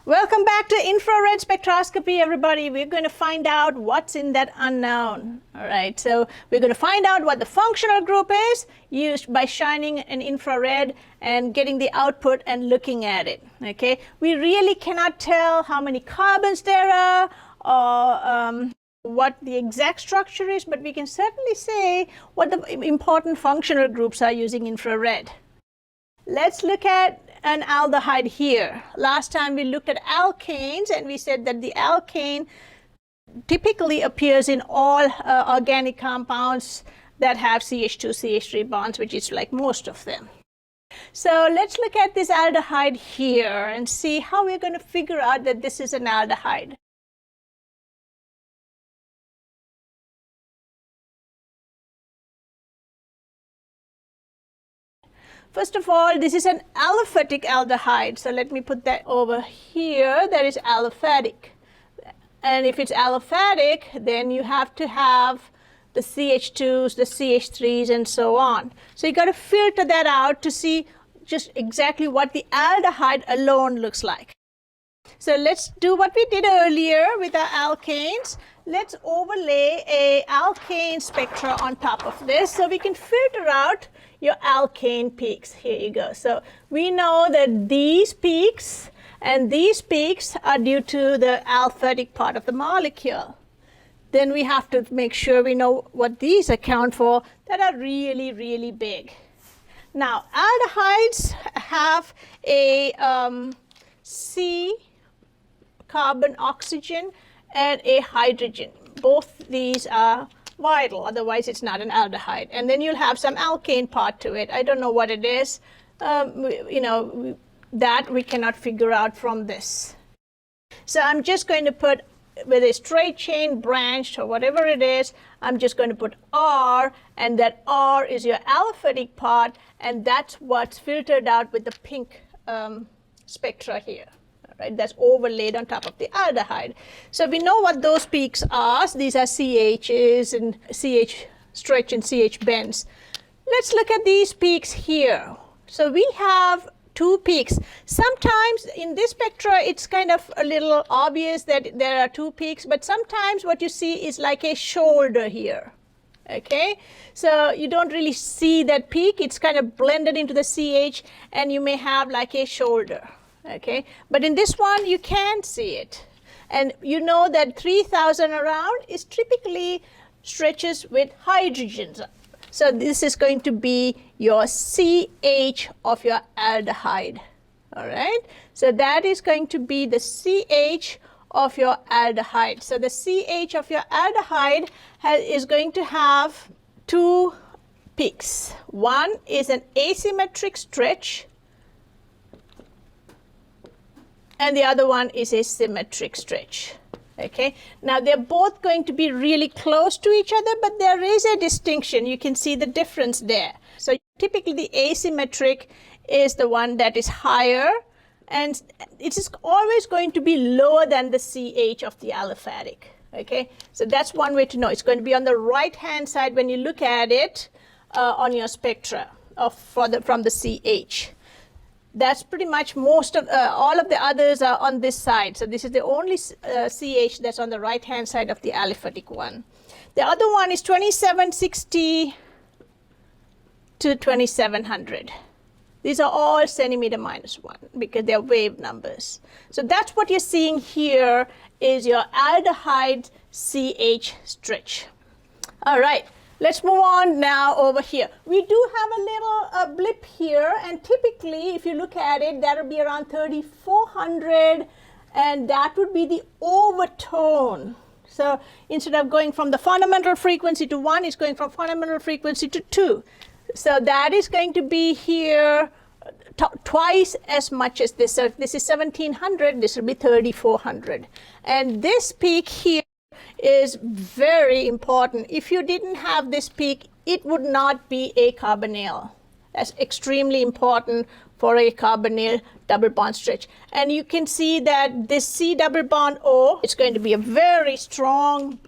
Welcome back to infrared spectroscopy, everybody. We're going to find out what's in that unknown. All right, so we're going to find out what the functional group is used by shining an infrared and getting the output and looking at it. Okay, we really cannot tell how many carbons there are or what the exact structure is, but we can certainly say what the important functional groups are using infrared. Let's look at an aldehyde here. Last time we looked at alkanes and we said that the alkane typically appears in all organic compounds that have CH2, CH3 bonds, which is like most of them. So let's look at this aldehyde here and see how we're going to figure out that this is an aldehyde. First of all, this is an aliphatic aldehyde. So let me put that over here. That is aliphatic. And if it's aliphatic, then you have to have the CH2s, the CH3s, and so on. So you got to filter that out to see just exactly what the aldehyde alone looks like. So let's do what we did earlier with our alkanes. Let's overlay a alkane spectra on top of this so we can filter out your alkane peaks. Here you go. So we know that these peaks and these peaks are due to the aliphatic part of the molecule. Then we have to make sure we know what these account for that are really, really big. Now, aldehydes have a C carbon oxygen and a hydrogen. Both these are vital, otherwise it's not an aldehyde. And then you'll have some alkane part to it. I don't know what it is. That we cannot figure out from this. So I'm just going to put, with a straight chain branched or whatever it is, I'm just going to put R, and that R is your aliphatic part, and that's what's filtered out with the pink spectra here. Right, that's overlaid on top of the aldehyde. So we know what those peaks are. So these are CHs and CH stretch and CH bends. Let's look at these peaks here. So we have two peaks. Sometimes in this spectra, it's kind of a little obvious that there are two peaks, but sometimes what you see is like a shoulder here. Okay, so you don't really see that peak. It's kind of blended into the CH, and you may have like a shoulder. Okay, but in this one you can see it, and you know that 3000 around is typically stretches with hydrogens. So this is going to be your CH of your aldehyde. All right, so that is going to be the CH of your aldehyde. So the CH of your aldehyde is going to have two peaks. One is an asymmetric stretch, and the other one is a symmetric stretch. Okay, now they're both going to be really close to each other, but there is a distinction. You can see the difference there. So typically the asymmetric is the one that is higher, and it is always going to be lower than the CH of the aliphatic. Okay, so that's one way to know. It's going to be on the right hand side when you look at it on your spectra from the CH. That's pretty much most of, all of the others are on this side. So this is the only CH that's on the right hand side of the aliphatic one. The other one is 2760 to 2700. These are all centimeter minus 1 because they're wave numbers. So that's what you're seeing here is your aldehyde CH stretch. All right. Let's move on now over here. We do have a little blip here, and typically if you look at it, that would be around 3400, and that would be the overtone. So instead of going from the fundamental frequency to 1, it's going from fundamental frequency to 2. So that is going to be here twice as much as this. So if this is 1700, this will be 3400. And this peak here is very important. If you didn't have this peak, it would not be a carbonyl. That's extremely important for a carbonyl double bond stretch. And you can see that this C double bond O, it's going to be a very strong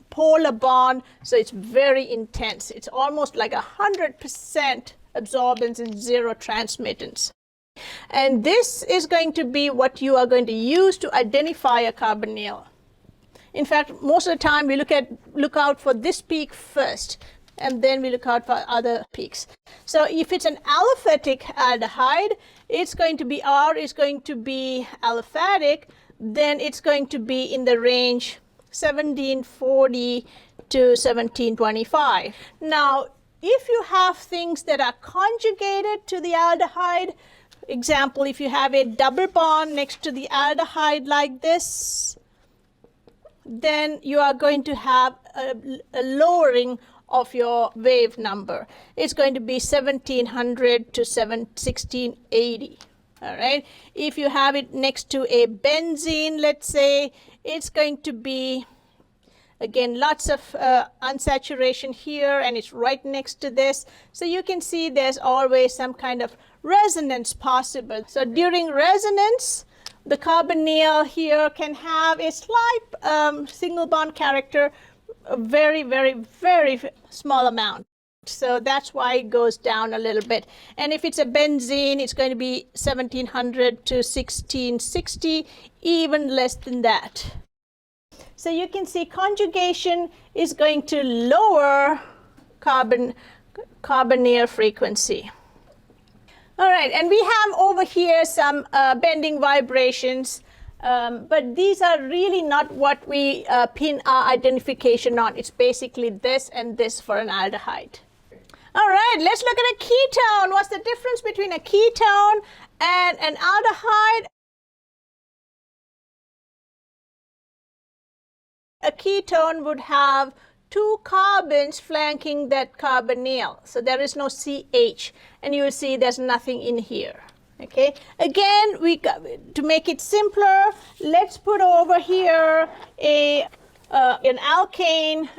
polar bond, so it's very intense. It's almost like 100% absorbance and zero transmittance. And this is going to be what you are going to use to identify a carbonyl. In fact, most of the time we look out for this peak first, and then we look out for other peaks. So if it's an aliphatic aldehyde, it's going to be R is going to be aliphatic, then it's going to be in the range 1740 to 1725. Now, if you have things that are conjugated to the aldehyde, example, if you have a double bond next to the aldehyde like this, then you are going to have a lowering of your wave number. It's going to be 1700 to 1680. All right. If you have it next to a benzene, let's say, it's going to be, again, lots of unsaturation here, and it's right next to this. So you can see there's always some kind of resonance possible. So during resonance, the carbonyl here can have a slight single bond character, a very, very, very small amount. So that's why it goes down a little bit. And if it's a benzene, it's going to be 1700 to 1660, even less than that. So you can see conjugation is going to lower carbonyl frequency. All right, and we have over here some bending vibrations, but these are really not what we pin our identification on. It's basically this and this for an aldehyde. All right, let's look at a ketone. What's the difference between a ketone and an aldehyde? A ketone would have two carbons flanking that carbonyl. So there is no CH, and you will see there's nothing in here. Okay. Again, to make it simpler, let's put over here an alkane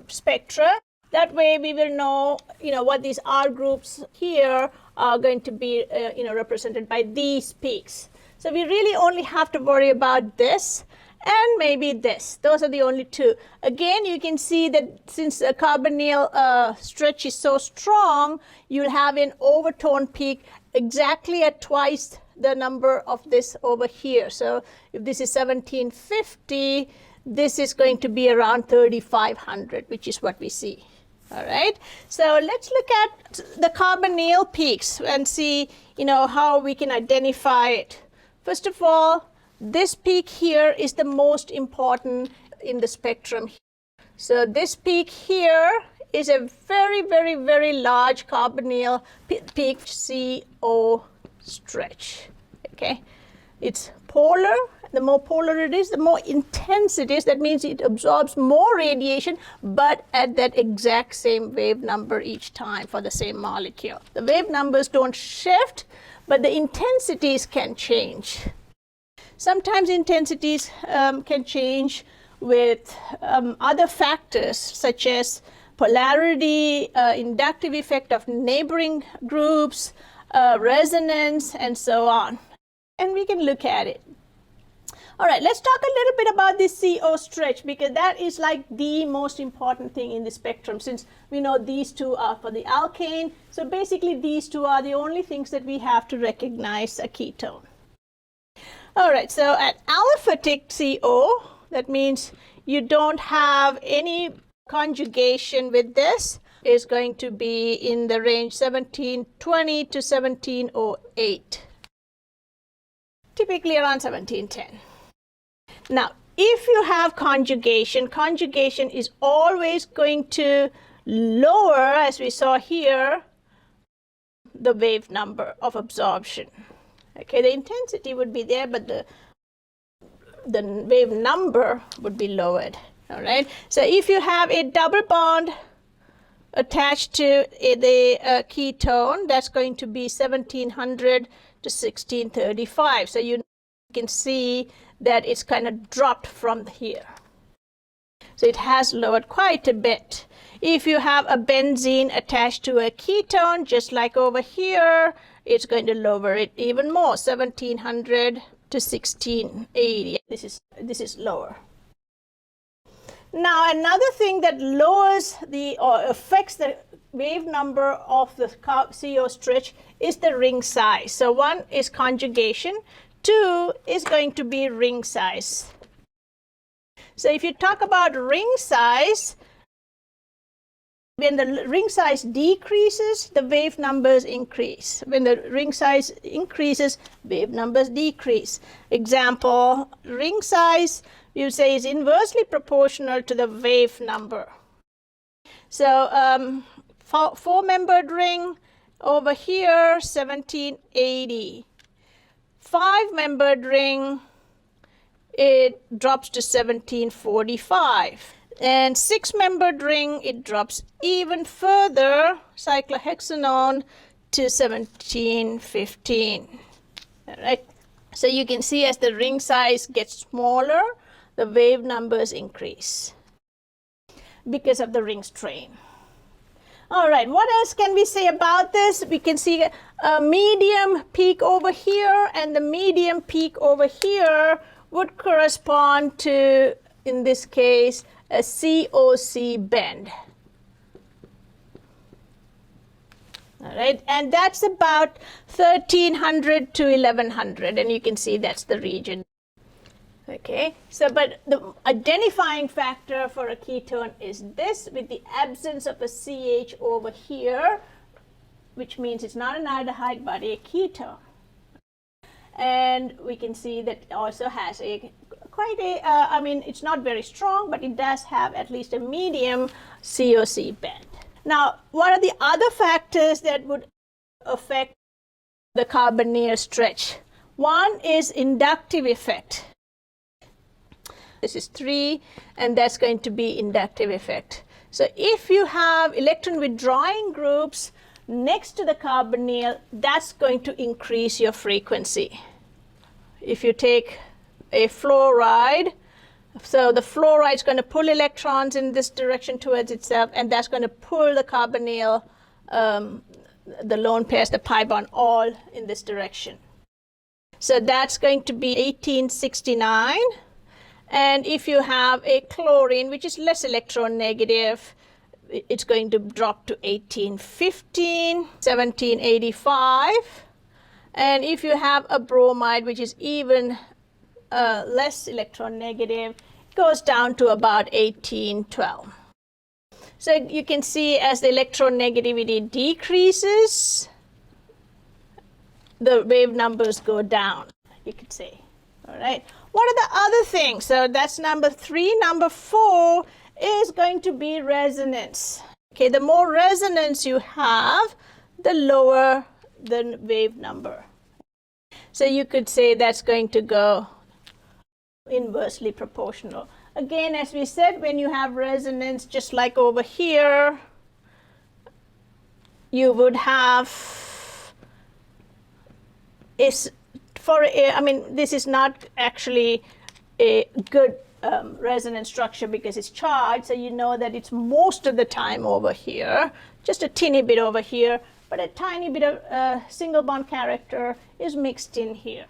spectra. That way we will know, what these R groups here are going to be, represented by these peaks. So we really only have to worry about this and maybe this. Those are the only two. Again, you can see that since a carbonyl stretch is so strong, you'll have an overtone peak exactly at twice the number of this over here. So if this is 1750, this is going to be around 3500, which is what we see. All right. So let's look at the carbonyl peaks and see, how we can identify it. First of all, this peak here is the most important in the spectrum. So this peak here is a very, very, very large carbonyl peak, CO stretch. Okay, it's polar. The more polar it is, the more intense it is. That means it absorbs more radiation, but at that exact same wave number each time for the same molecule. The wave numbers don't shift, but the intensities can change. Sometimes intensities can change with other factors such as polarity, inductive effect of neighboring groups, resonance, and so on. And we can look at it. All right, let's talk a little bit about this CO stretch, because that is like the most important thing in the spectrum, since we know these two are for the alkane. So basically these two are the only things that we have to recognize a ketone. All right, so at aliphatic CO, that means you don't have any conjugation with this, is going to be in the range 1720 to 1708, typically around 1710. Now, if you have conjugation, conjugation is always going to lower, as we saw here, the wave number of absorption. Okay, the intensity would be there, but the wave number would be lowered. All right. So if you have a double bond attached to the ketone, that's going to be 1700 to 1635. So you can see that it's kind of dropped from here. So it has lowered quite a bit. If you have a benzene attached to a ketone, just like over here, it's going to lower it even more, 1700 to 1680. This is lower. Now, another thing that lowers the or affects the wave number of the CO stretch is the ring size. So one is conjugation, two is going to be ring size. So if you talk about ring size, when the ring size decreases, the wave numbers increase. When the ring size increases, wave numbers decrease. Example, ring size, you say, is inversely proportional to the wave number. So four-membered ring over here, 1780. Five-membered ring, it drops to 1745. And six-membered ring, it drops even further, cyclohexanone, to 1715. All right. So you can see as the ring size gets smaller, the wave numbers increase because of the ring strain. All right, what else can we say about this? We can see a medium peak over here, and the medium peak over here would correspond to, in this case, a COC bend. All right, and that's about 1300 to 1100, and you can see that's the region. Okay, so but the identifying factor for a ketone is this, with the absence of a CH over here, which means it's not an aldehyde but a ketone. And we can see that it also has a quite a, I mean, it's not very strong, but it does have at least a medium COC bend. Now, what are the other factors that would affect the carbonyl stretch? One is inductive effect. This is 3, and that's going to be inductive effect. So if you have electron withdrawing groups next to the carbonyl, that's going to increase your frequency. If you take a fluoride, so the fluoride is going to pull electrons in this direction towards itself, and that's going to pull the carbonyl, the lone pairs, the pi bond, all in this direction. So that's going to be 1869. And if you have a chlorine, which is less electronegative, it's going to drop to 1815, 1785. And if you have a bromide, which is even less electronegative, it goes down to about 1812. So you can see as the electronegativity decreases, the wave numbers go down, you could say. All right. What are the other things? So that's number 3. Number 4 is going to be resonance. Okay, the more resonance you have, the lower the wave number. So you could say that's going to go inversely proportional. Again, as we said, when you have resonance, just like over here, you would have I mean, this is not actually a good resonance structure because it's charged, so you know that it's most of the time over here, just a teeny bit over here, but a tiny bit of single bond character is mixed in here.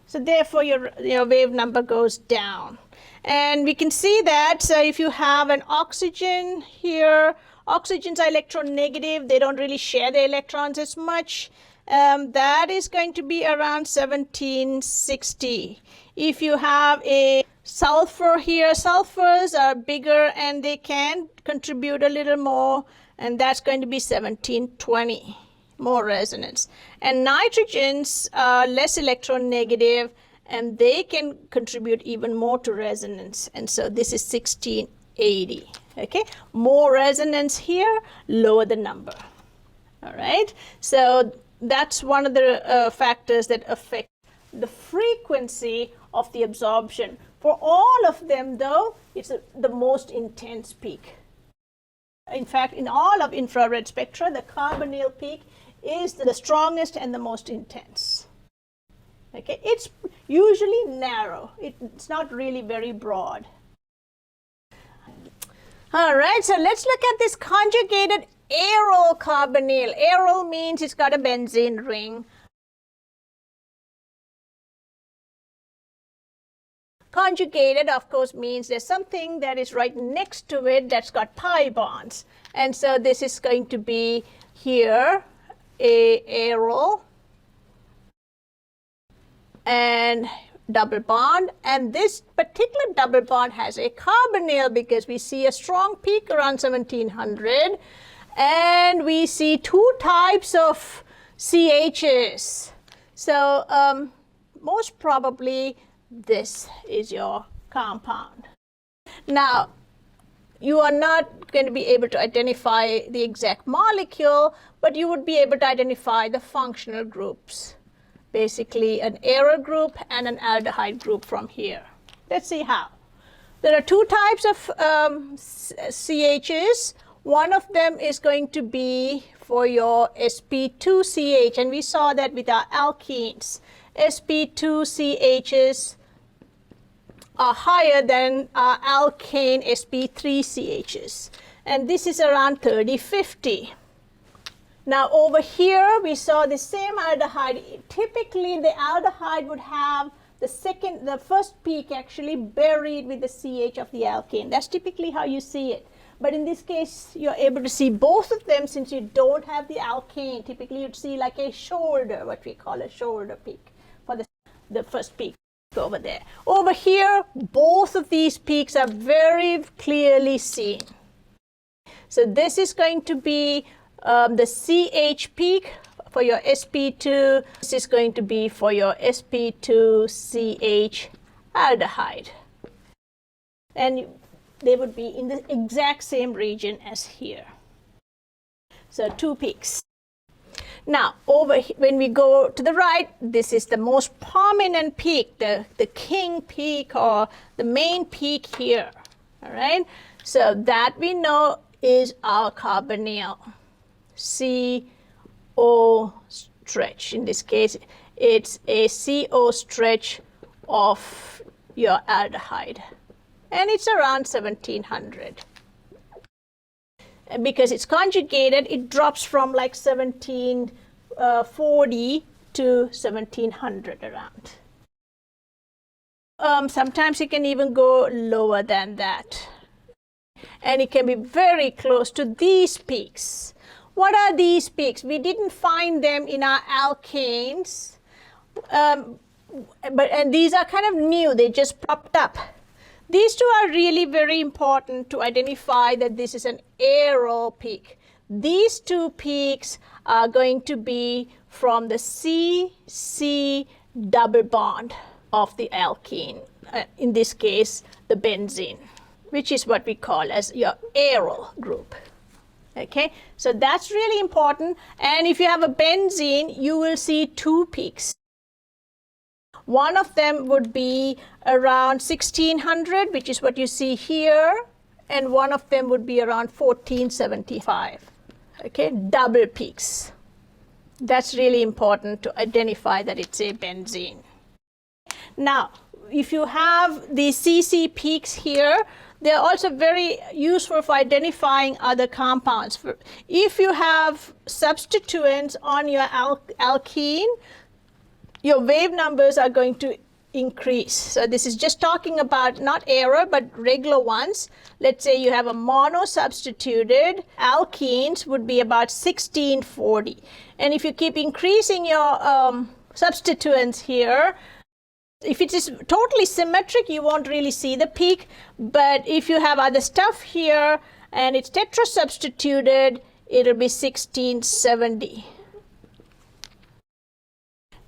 So therefore your wave number goes down. And we can see that, so if you have an oxygen here, oxygens are electronegative, they don't really share the electrons as much. That is going to be around 1760. If you have a sulfur here, sulfurs are bigger and they can contribute a little more, and that's going to be 1720, more resonance. And nitrogens are less electronegative and they can contribute even more to resonance, and so this is 1680. Okay, more resonance here, lower the number. All right, so that's one of the factors that affect the frequency of the absorption. For all of them, though, it's the most intense peak. In fact, in all of infrared spectra, the carbonyl peak is the strongest and the most intense. Okay, it's usually narrow. It's not really very broad. All right, so let's look at this conjugated aryl carbonyl. Aryl means it's got a benzene ring. Conjugated, of course, means there's something that is right next to it that's got pi bonds. And so this is going to be here a aryl and double bond, and this particular double bond has a carbonyl because we see a strong peak around 1700, and we see two types of CHs. So most probably this is your compound. Now, you are not going to be able to identify the exact molecule, but you would be able to identify the functional groups. Basically an aryl group and an aldehyde group from here. Let's see how. There are two types of CHs. One of them is going to be for your sp2CH, and we saw that with our alkenes. sp2CHs are higher than our alkane sp3CHs, and this is around 30-50. Now over here we saw the same aldehyde. Typically the aldehyde would have the first peak actually buried with the CH of the alkane. That's typically how you see it. But in this case you're able to see both of them since you don't have the alkane. Typically you'd see like a shoulder, what we call a shoulder peak for the first peak over there. Over here both of these peaks are very clearly seen. So this is going to be the CH peak for your sp2. This is going to be for your sp2CH aldehyde. And they would be in the exact same region as here. So two peaks. Now, when we go to the right, this is the most prominent peak, the king peak or the main peak here. All right. So that we know is our carbonyl. CO stretch. In this case, it's a CO stretch of your aldehyde, and it's around 1700. And because it's conjugated, it drops from like 1740 to 1700 around. Sometimes it can even go lower than that, and it can be very close to these peaks. What are these peaks? We didn't find them in our alkanes, and these are kind of new. They just popped up. These two are really very important to identify that this is an aryl peak. These two peaks are going to be from the C-C double bond of the alkene, in this case the benzene, which is what we call as your aryl group. Okay, so that's really important. And if you have a benzene, you will see two peaks. One of them would be around 1600, which is what you see here, and one of them would be around 1475. Okay, double peaks. That's really important to identify that it's a benzene. Now, if you have the CC peaks here, they're also very useful for identifying other compounds. If you have substituents on your alkene, your wave numbers are going to increase. So this is just talking about not aryl but regular ones. Let's say you have a mono-substituted alkenes would be about 1640. And if you keep increasing your substituents here, if it is totally symmetric, you won't really see the peak. But if you have other stuff here and it's tetrasubstituted, it'll be 1670.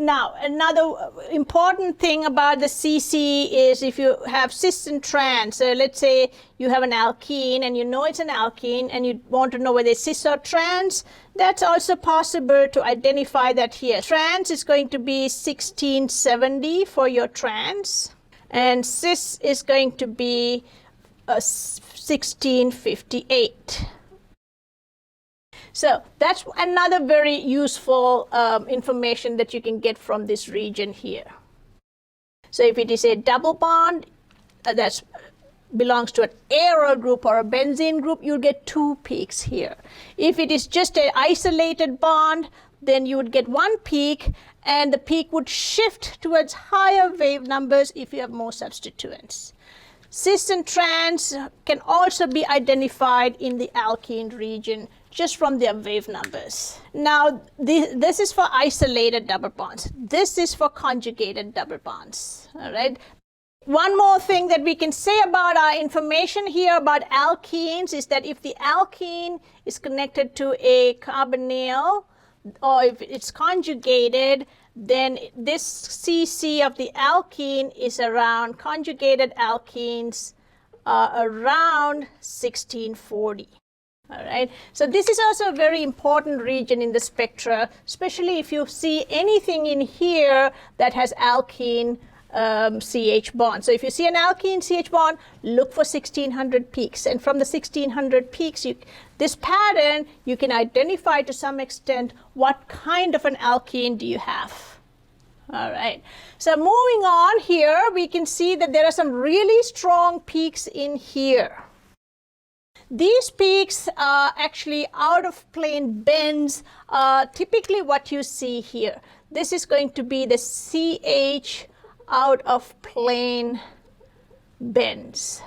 Now, another important thing about the CC is if you have cis and trans. So let's say you have an alkene and you know it's an alkene and you want to know whether it's cis or trans. That's also possible to identify that here. Trans is going to be 1670 for your trans, and cis is going to be 1658. So that's another very useful information that you can get from this region here. So if it is a double bond that belongs to an aryl group or a benzene group, you'll get two peaks here. If it is just an isolated bond, then you would get one peak, and the peak would shift towards higher wave numbers if you have more substituents. Cis and trans can also be identified in the alkene region just from their wave numbers. Now, this is for isolated double bonds. This is for conjugated double bonds. All right. One more thing that we can say about our information here about alkenes is that if the alkene is connected to a carbonyl, or if it's conjugated, then this CC of the alkene is around, conjugated alkenes around 1640. All right, so this is also a very important region in the spectra, especially if you see anything in here that has alkene CH bond. So if you see an alkene CH bond, look for 1600 peaks, and from the 1600 peaks, this pattern, you can identify to some extent what kind of an alkene do you have. All right, so moving on here, we can see that there are some really strong peaks in here. These peaks are actually out of plane bends, typically what you see here. This is going to be the CH out of plane bends.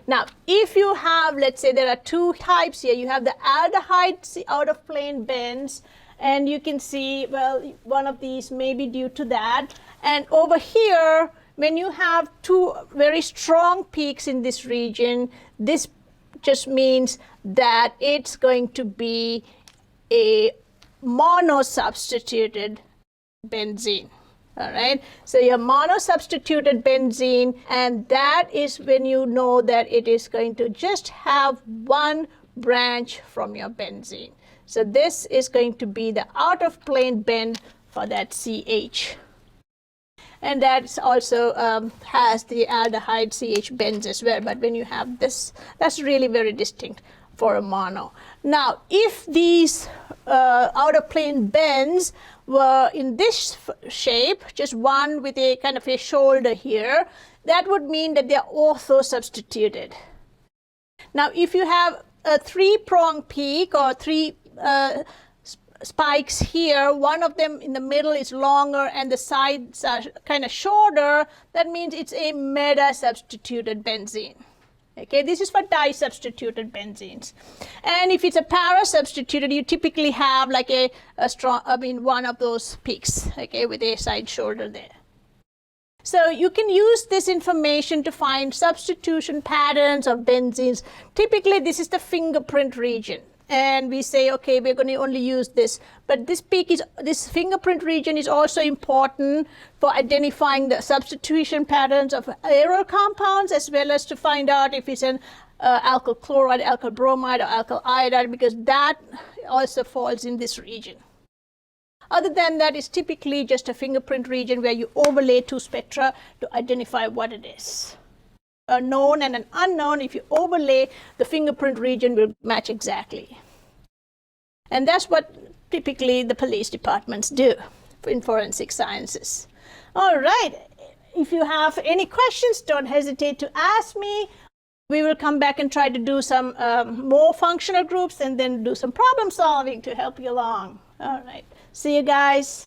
Now, if you have, let's say there are two types here, you have the aldehyde out of plane bends, and you can see, well, one of these may be due to that. And over here, when you have two very strong peaks in this region, this just means that it's going to be a monosubstituted benzene. All right, so your monosubstituted benzene, and that is when you know that it is going to just have one branch from your benzene. So this is going to be the out of plane bend for that CH. And that also has the aldehyde CH bends as well, but when you have this, that's really very distinct for a mono. Now, if these outer plane bends were in this shape, just one with a kind of a shoulder here, that would mean that they are ortho-substituted. Now, if you have a three-prong peak or three spikes here, one of them in the middle is longer and the sides are kind of shorter, that means it's a meta-substituted benzene. Okay, this is for di-substituted benzenes. And if it's a para-substituted, you typically have like a strong, one of those peaks, okay, with a side shoulder there. So you can use this information to find substitution patterns of benzenes. Typically, this is the fingerprint region. And we say, okay, we're going to only use this. But this fingerprint region is also important for identifying the substitution patterns of aryl compounds, as well as to find out if it's an alkyl chloride, alkyl bromide, or alkyl iodide, because that also falls in this region. Other than that, it's typically just a fingerprint region where you overlay two spectra to identify what it is. A known and an unknown, if you overlay, the fingerprint region will match exactly. And that's what typically the police departments do in forensic sciences. All right, if you have any questions, don't hesitate to ask me. We will come back and try to do some more functional groups and then do some problem solving to help you along. All right, see you guys.